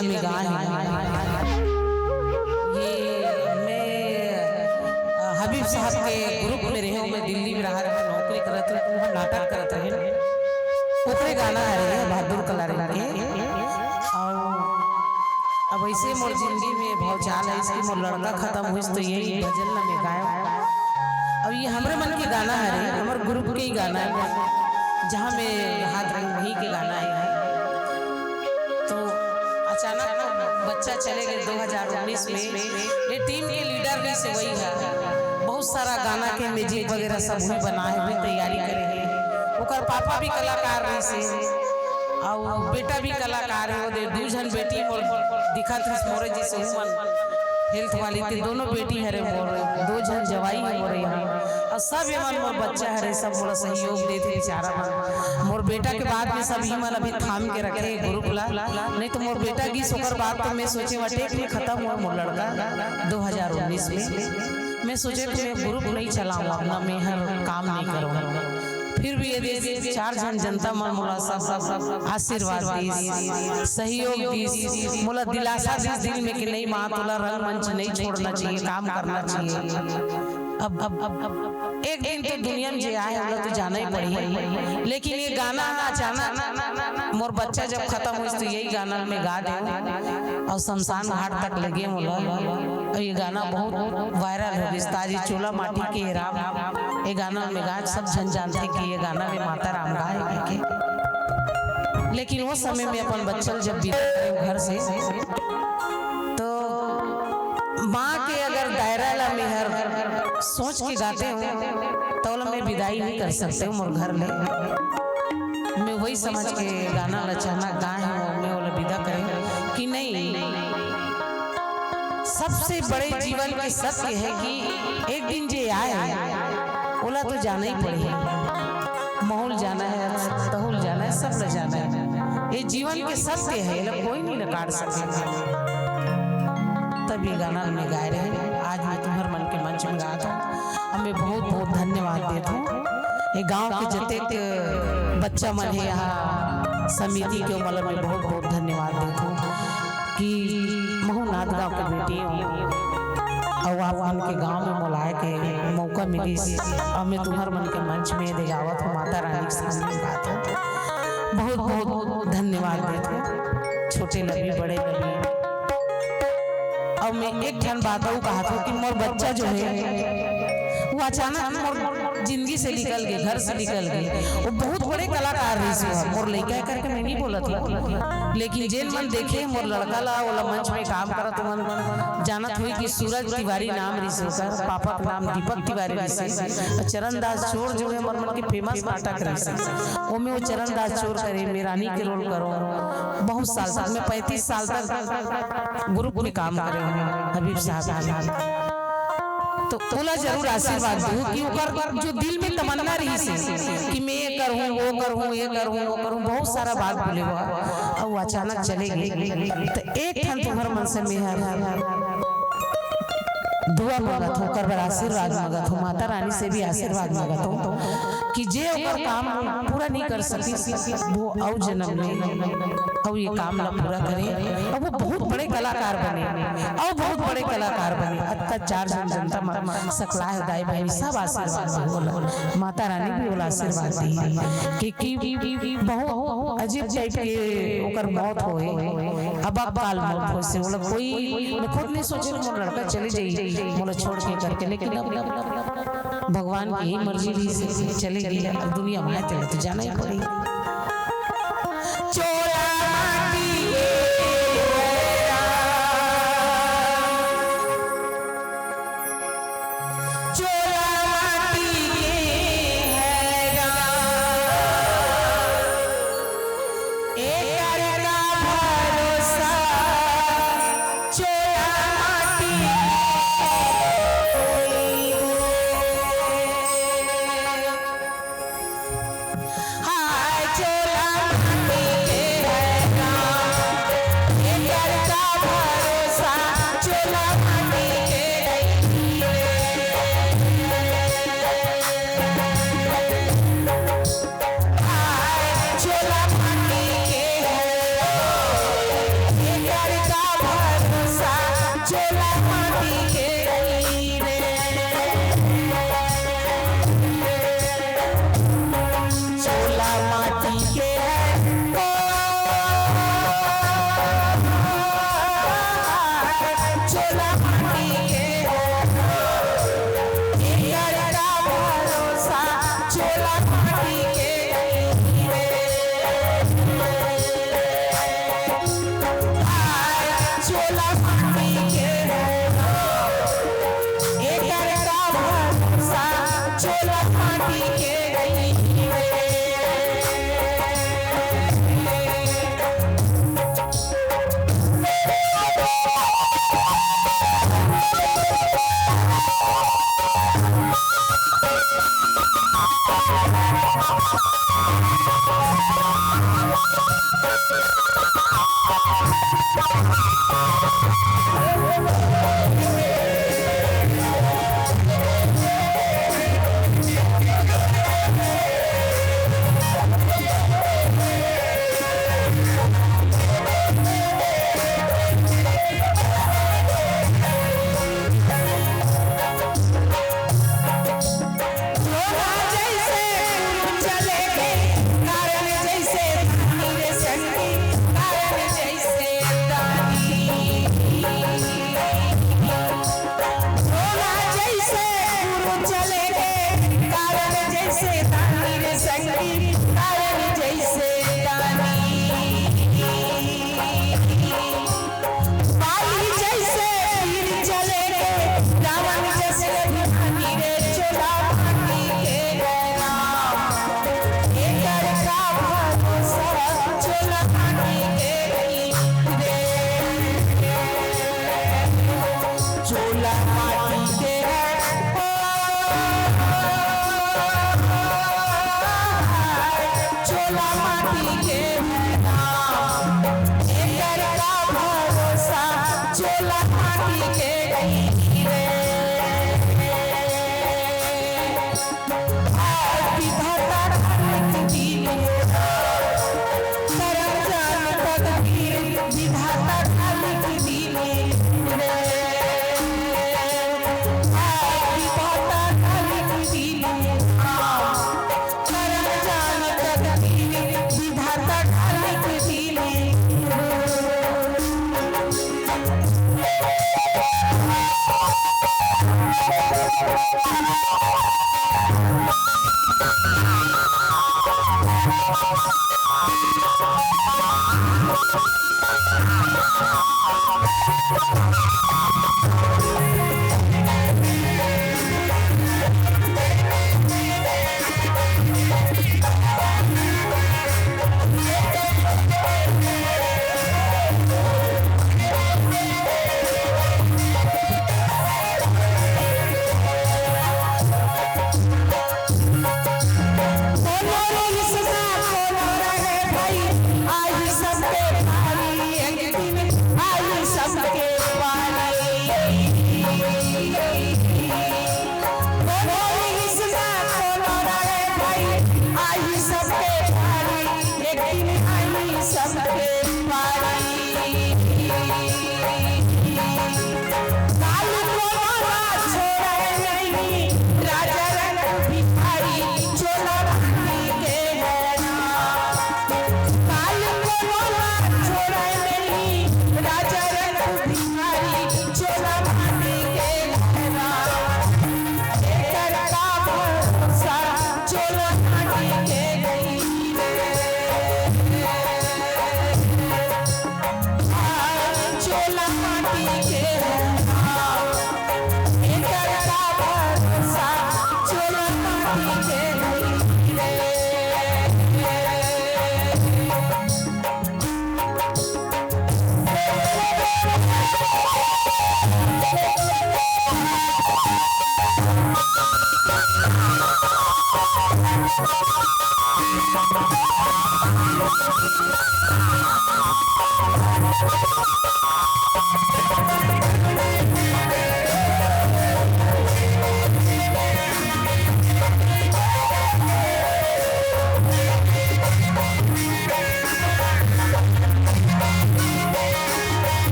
जिला में गाँव है। ये मैं हबीब साहब के ग्रुप में रहे हूँ। मैं दिल्ली में रहा नौकरी करते रहे, नाटक करते रहे। ओकरे गाना आ रहे हैं बहादुर कलारी के। और अब ऐसे मोर जिंदगी में भौचाल है इसकी मोर लड़का खत्म हुई तो यही भजन में गाया। अब ये हमारे मन के गाना है, हमारे ग्रुप के ही गाना है, जहाँ में हाथ रंग वही के गाना है। तो अचानक बच्चा चले गए 2019 में। ये टीम के लीडर भी से वही है। बहुत सारा गाना के म्यूजिक वगैरह सब भी बनाए हुए तैयारी करेंगे। ओकर पापा भी कलाकार रही से और बेटा भी कलाकार है। वो दू जन बेटी मोर दिखत है मोरे जी से हेल्थ वाली थी। दोनों बेटी हरे मोर, दो जन जवाई है मोर यहाँ। और सब मन मोर बच्चा हरे सब मोला सहयोग देते बेचारा मन। मोर बेटा के बाद में सब ही मन अभी थाम के रखे ग्रुप ला, नहीं तो मोर बेटा की सोकर बात तो मैं सोचे वटेक में खत्म हुआ मोर लड़का 2019 में। मैं सोचे कि मैं ग्रुप नहीं चलाऊंगा, अपना मैं हर काम नहीं करूँगा। फिर भी ये 4 जन जनता मन मोला सब आशीर्वाद दी, सहयोग दी, मोला दिलासा दी दिल में कि नहीं माँ तोला रंग मंच नहीं छोड़ना चाहिए, काम करना चाहिए। अब एक दिन तो दुनिया में जे आए हम लोग तो जाना ही पड़ी। लेकिन ये गाना अचानक मोर बच्चा जब खत्म हुई तो यही गाना में गा दे और शमशान घाट तक लगे मोला। और ये गाना बहुत वायरल है। विस्तारी चोला माटी के राम, ये गाना में गा सब जन जानते कि ये गाना में माता राम गाए के। लेकिन वो समय में अपन बच्चा जब विदा घर से तो माँ के अगर दायरा ला मेहर सोच के गाते हो तो मैं विदाई नहीं कर सकते हूँ मोर घर में। मैं वही समझ के गाना लचाना गाए हूँ, मैं वो विदा करें कि नहीं। सबसे बड़े जीवन के सत्य है कि एक दिन जे आए ओला तो जाना ही पड़ेगा। महल जाना है, तहुल जाना है, सब न जाना है। ये जीवन के सत्य है, कोई नहीं न काट सकेगा। तभी गाना में गाए रहे। आज मैं तुम्हारे मन के मंच में गा था। हमें बहुत बहुत धन्यवाद देता हूँ। ये गांव के जते बच्चा मन है यहाँ समिति के मतलब में बहुत बहुत धन्यवाद देता हूँ कि महूनाथ गाँव के बेटी और आप उनके गांव में मोलाए के मौका मिली और मैं तुम्हारे मन के मंच में दिखावत हूँ। माता रानी के सामने गाता हूँ। बहुत बहुत धन्यवाद देता हूँ, छोटे लगी बड़े लगी। और मैं एक जन बात कहा था कि मोर बच्चा जो है वो अचानक मोर जिंदगी से निकल गए, घर से निकल गए। वो बहुत बड़े कलाकार रही मोर लड़का करके मैं नहीं बोला था। लेकिन जेल मन देखे मोर लड़का ला वो मंच में काम करा तो मन जानत हुई कि सूरज तिवारी नाम रही सर, पापा का नाम दीपक तिवारी रही। चरण दास चोर जो है मन के फेमस नाटक रही वो में वो चरण दास चोर करे, मेरानी के रोल करो। बहुत साल तक मैं 35 साल तक ग्रुप में काम करे हबीब साहब। तो बोला जरूर आशीर्वाद दूं कि ओकर जो दिल में तमन्ना रही से कि मैं ये करूं वो करूं ये करूं वो करूं, बहुत सारा बात बोले हुआ और अचानक चले गए। तो एक ठन तुम्हारे मन से मेहर दुआ मांगत हूँ, कर आशीर्वाद मांगत हूँ, माता रानी से भी आशीर्वाद मांगत हूँ कि जे ओकर काम पूरा नहीं कर सकी वो औ जन्म में और ये काम ला पूरा करे और वो बहुत बड़े कलाकार बने और बहुत बड़े कलाकार बने। अत्ता 4 जन जनता सकला है दाई भाई सब आशीर्वाद बोला। माता रानी भी बोला आशीर्वाद दी कि बहुत अजीब टाइप के ओकर मौत होए। अब काल मौत हो से बोला कोई मैं खुद नहीं सोचे मोर लड़का चले जाई मोला छोड़ के करके। लेकिन अब भगवान की मर्जी भी से चले गई। दुनिया में चले तो जाना ही पड़ेगा। चोला माटी के गई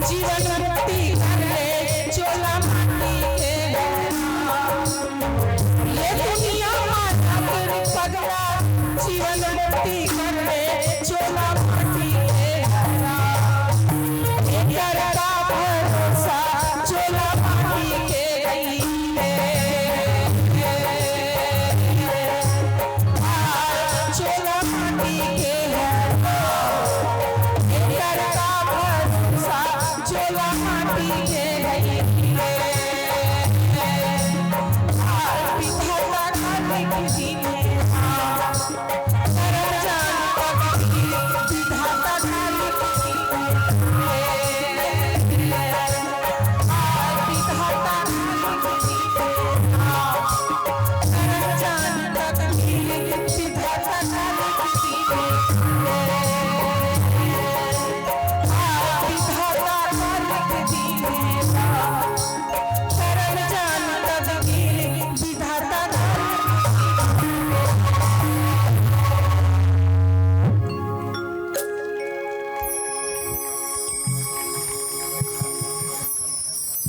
जीवन मुक्ति कर ले चोला पीछे गई रे, विधाता का दिन है